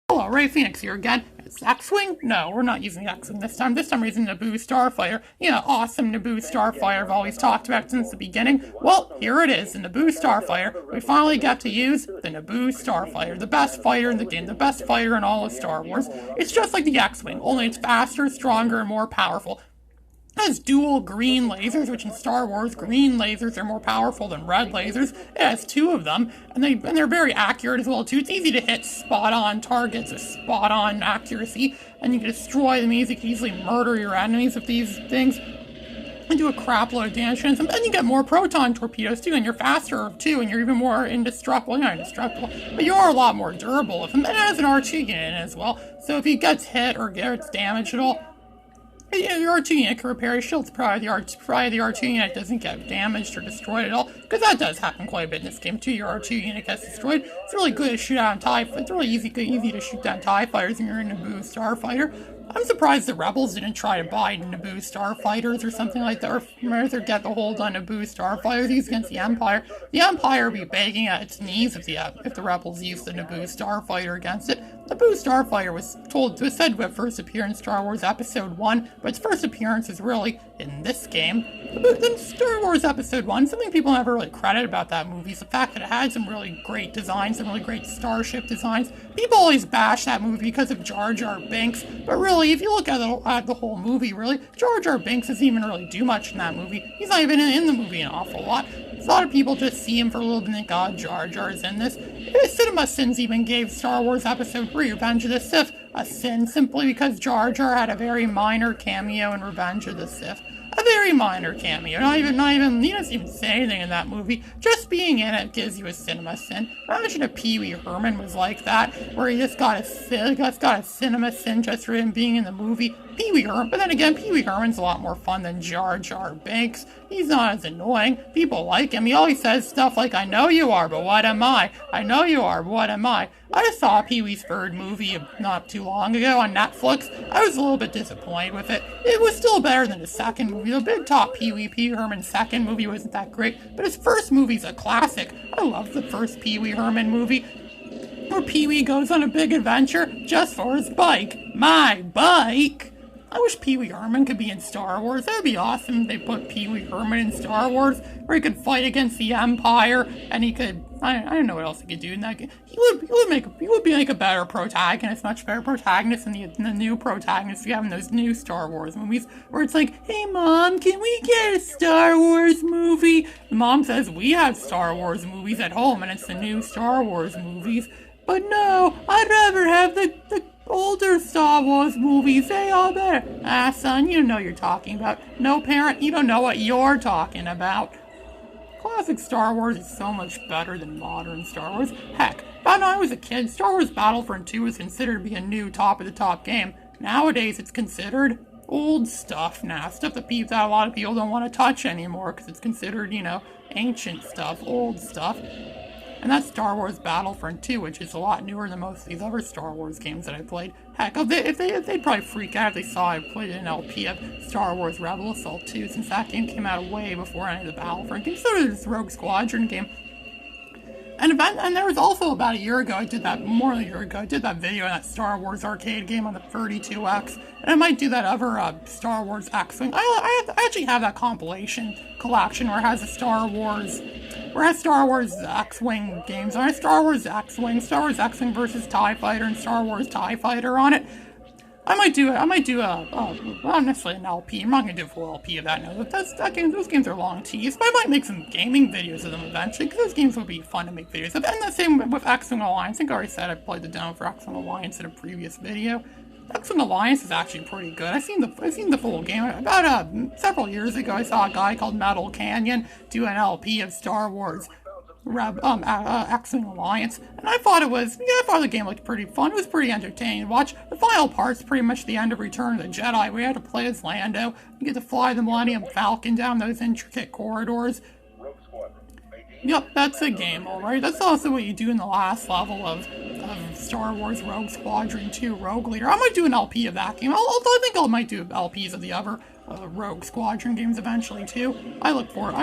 Hello, Ray Phoenix here again. It's X-Wing? No, we're not using X-Wing this time. This time we're using Naboo Starfighter. Yeah, awesome Naboo Starfighter I've always talked about since the beginning. Well, here it is, the Naboo Starfighter. We finally got to use the Naboo Starfighter, the best fighter in the game, the best fighter in all of Star Wars. It's just like the X-Wing, only it's faster, stronger, and more powerful. It has dual green lasers, which in Star Wars, green lasers are more powerful than red lasers. It has two of them, and they're very accurate as well, too. It's easy to hit spot-on targets, a spot-on accuracy, and you can destroy them easily. You can easily murder your enemies with these things and do a crap load of damage to them. And you get more proton torpedoes, too, and you're faster, too, and you're even more indestructible. You're not indestructible, but you are a lot more durable with them. And it has an R2 unit in it as well, so if he gets hit or gets damaged at all, yeah, your R2 unit can repair his shields, provided the R2 unit doesn't get damaged or destroyed at all, because that does happen quite a bit in this game too. Your R2 unit gets destroyed. It's really good to shoot down it's really easy to shoot down TIE fighters when you're in Naboo Starfighter. I'm surprised the Rebels didn't try to buy Naboo Starfighters or something like that, or get the hold on Naboo Starfighters against the Empire. The Empire would be begging at its knees if the Rebels used the Naboo Starfighter against it. Naboo Starfighter was said to have first appeared in Star Wars Episode 1, but its first appearance is really in this game. In Star Wars Episode 1, something people never really credit about that movie is the fact that it had some really great designs, some really great starship designs. People always bash that movie because of Jar Jar Binks, but really, if you look at the whole movie, really, Jar Jar Binks doesn't even really do much in that movie. He's not even in the movie an awful lot. A lot of people just see him for a little bit and think, oh, Jar Jar is in this. Cinema Sins even gave Star Wars Episode 3, Revenge of the Sith, a sin simply because Jar Jar had a very minor cameo in Revenge of the Sith. A very minor cameo. Not even, he doesn't even say anything in that movie. Just being in it gives you a cinema sin. Imagine if Pee Wee Herman was like that, where he just got a cinema sin just for him being in the movie. Pee Wee Herman, but then again, Pee Wee Herman's a lot more fun than Jar Jar Binks. He's not as annoying. People like him. He always says stuff like, I know you are, but what am I? I know you are, but what am I? I just saw Pee Wee's third movie not too long ago on Netflix. I was a little bit disappointed with it. It was still better than his second movie. The Big Top Pee Wee Herman's second movie wasn't that great, but his first movie's a classic. I love the first Pee Wee Herman movie, where Pee Wee goes on a big adventure just for his bike. My bike! I wish Pee Wee Herman could be in Star Wars. That would be awesome if they put Pee Wee Herman in Star Wars, where he could fight against the Empire, and he could, I don't know what else he could do in that game. He would be like a better protagonist, much better protagonist than the new protagonists we have in those new Star Wars movies, where it's like, hey Mom, can we get a Star Wars movie? The mom says, we have Star Wars movies at home, and it's the new Star Wars movies. But no, I'd rather have the older Star Wars movies. They are better. Ah, son, you know what you're talking about. No, parent, you don't know what you're talking about. Classic Star Wars is so much better than modern Star Wars. Heck, back when I was a kid, Star Wars Battlefront 2 was considered to be a new top-of-the-top game. Nowadays, it's considered old stuff now. Stuff that a lot of people don't want to touch anymore because it's considered, ancient stuff, old stuff. And that's Star Wars Battlefront 2, which is a lot newer than most of these other Star Wars games that I played. Heck, they'd probably freak out if they saw I played an LP of Star Wars Rebel Assault 2, since that game came out way before any of the Battlefront games. So did this Rogue Squadron game. And there was also about a year ago, I did that video on that Star Wars arcade game on the 32X, and I might do that other Star Wars X-Wing. I actually have that compilation collection where it has Star Wars X-Wing games, and Star Wars X-Wing versus TIE Fighter, and Star Wars TIE Fighter on it. I might do not necessarily an LP. I'm not going to do a full LP of that now. Those games are long teased, but I might make some gaming videos of them eventually, because those games would be fun to make videos of. And the same with X-Wing Alliance. I think I already said I played the demo for X-Wing Alliance in a previous video. X-Wing Alliance is actually pretty good. I've seen the full game. About several years ago, I saw a guy called Metal Canyon do an LP of Star Wars X-Wing Alliance, and I thought the game looked pretty fun. It was pretty entertaining to watch. The final part's pretty much the end of Return of the Jedi. We had to play as Lando. You get to fly the Millennium Falcon down those intricate corridors. Yep, that's a game, alright. That's also what you do in the last level of Star Wars Rogue Squadron 2 Rogue Leader. I might do an LP of that game. I think I might do LPs of the other Rogue Squadron games eventually too. I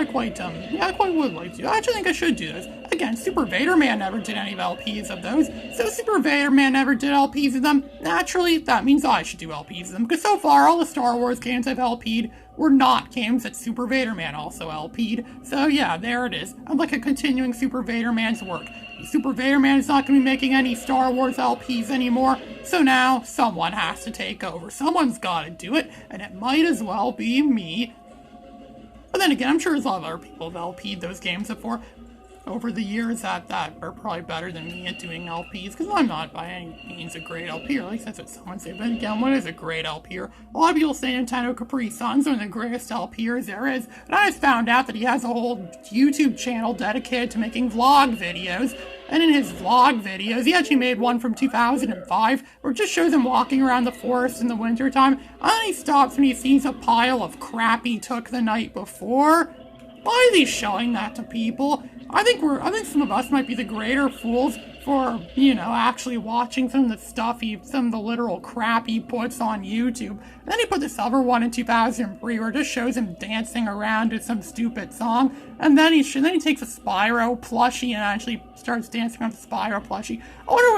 quite would like to. I actually think I should do this. Again, Super Vader Man never did any LPs of those, so Super Vader Man never did LPs of them. Naturally, that means I should do LPs of them, because so far all the Star Wars games I've LP'd were not games that Super Vader Man also LP'd. So yeah, there it is. I'm like a continuing Super Vader Man's work. Super Vader Man is not going to be making any Star Wars LPs anymore, so now someone has to take over. Someone's got to do it, and it might as well be me. But then again, I'm sure there's a lot of other people who've LP'd those games before over the years that are probably better than me at doing LPs, because I'm not by any means a great LPer, at least that's what someone said. But again, what is a great LPer? A lot of people say Nintendo Capri Sun's one of the greatest LPers there is, but I just found out that he has a whole YouTube channel dedicated to making vlog videos, and in his vlog videos, he actually made one from 2005, where it just shows him walking around the forest in the wintertime, and then he stops when he sees a pile of crap he took the night before. Why is he showing that to people? I think some of us might be the greater fools for, actually watching some of the literal crap he puts on YouTube. And then he put this other one in 2003 where it just shows him dancing around to some stupid song. And then he takes a Spyro plushie and actually starts dancing on the Spyro plushie. I wonder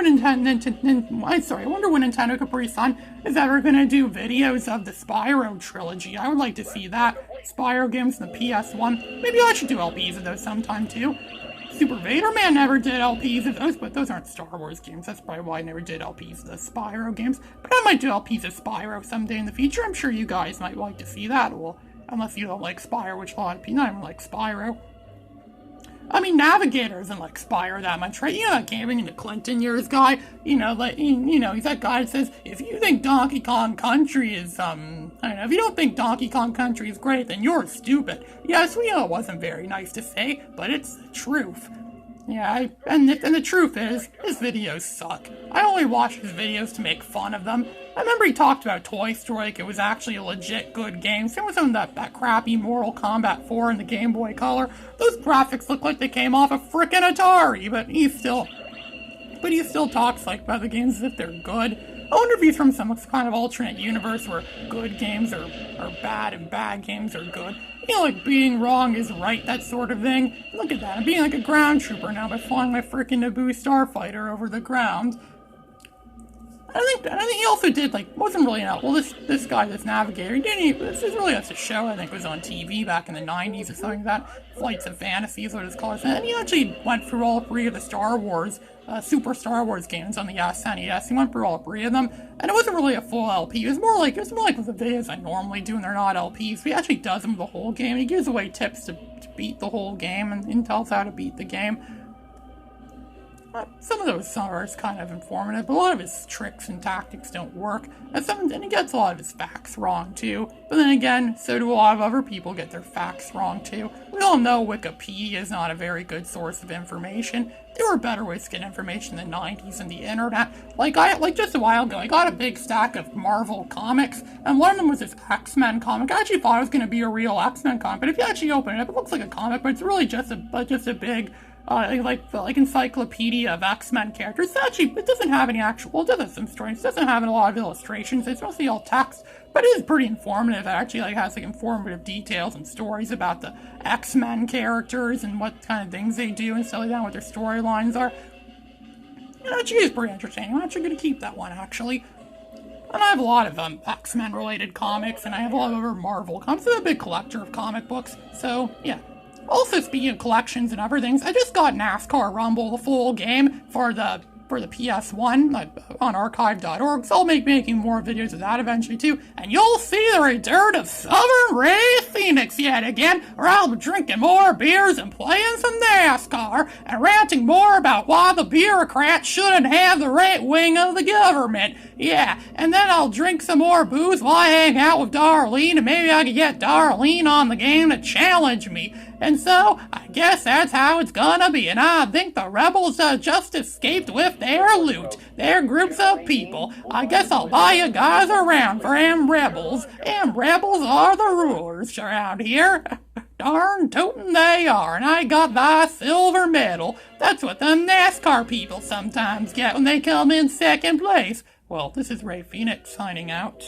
when Nintendo Capri Sun is ever going to do videos of the Spyro trilogy. I would like to see that. Spyro games in the PS1. Maybe I should do LPs of those sometime too. Super Vader Man never did LPs of those, but those aren't Star Wars games. That's probably why I never did LPs of the Spyro games. But I might do LPs of Spyro someday in the future. I'm sure you guys might like to see that. Well, unless you don't like Spyro, which a lot of people don't even like Spyro. I mean, Navigator isn't like Spyro that much, right? You know that gaming in the Clinton years guy? He's that guy that says, if you think Donkey Kong Country is, if you don't think Donkey Kong Country is great, then you're stupid. Yes, we know it wasn't very nice to say, but it's the truth. Yeah, and the truth is, his videos suck. I only watch his videos to make fun of them. I remember he talked about Toy Story like it was actually a legit good game. Same with that crappy Mortal Kombat 4 in the Game Boy Color. Those graphics look like they came off a frickin' Atari, but he still talks like about the games as if they're good. I wonder if he's from some kind of alternate universe where good games are bad and bad games are good. Like being wrong is right, that sort of thing. Look at that, I'm being like a ground trooper now by flying my frickin' Naboo Starfighter over the ground. I think he also did, wasn't really this guy, this Navigator, this is really just a show, I think, was on TV back in the 90s or something like that. Flights of Fantasy is what it's called. And he actually went through all three of the Star Wars, Super Star Wars games on the SNES. He went through all three of them, and it wasn't really a full LP. It was more like the videos I normally do, and they're not LPs. He actually does them the whole game. He gives away tips to beat the whole game, and tells how to beat the game. Some of those are kind of informative, but a lot of his tricks and tactics don't work, and he gets a lot of his facts wrong too. But then again, so do a lot of other people get their facts wrong too. We all know Wikipedia is not a very good source of information. There were better ways to get information in the 90s and the internet. Just a while ago, I got a big stack of Marvel comics, and one of them was this X-Men comic. I actually thought it was going to be a real X-Men comic, but if you actually open it up, it looks like a comic, but it's really just a big encyclopedia of X-Men characters. It doesn't have any it does have some stories. It doesn't have a lot of illustrations. It's mostly all text, but it is pretty informative. It actually has informative details and stories about the X-Men characters and what kind of things they do and stuff like that, what their storylines are. It is pretty entertaining. I'm actually going to keep that one, actually. And I have a lot of X-Men related comics, and I have a lot of other Marvel comics. I'm a big collector of comic books, so yeah. Also, speaking of collections and other things, I just got NASCAR Rumble, the full game, for the PS1 on archive.org, so I'll be making more videos of that eventually too, and you'll see the return of Southern Ray Phoenix yet again, where I'll be drinking more beers and playing some NASCAR, and ranting more about why the bureaucrats shouldn't have the right wing of the government. Yeah, and then I'll drink some more booze while I hang out with Darlene, and maybe I can get Darlene on the game to challenge me. And so, I guess that's how it's gonna be, and I think the rebels just escaped with their loot. They're groups of people. I guess I'll buy you guys around for them rebels. Them rebels are the rulers around here. Darn tootin' they are, and I got thy silver medal. That's what the NASCAR people sometimes get when they come in second place. Well, this is Ray Phoenix signing out.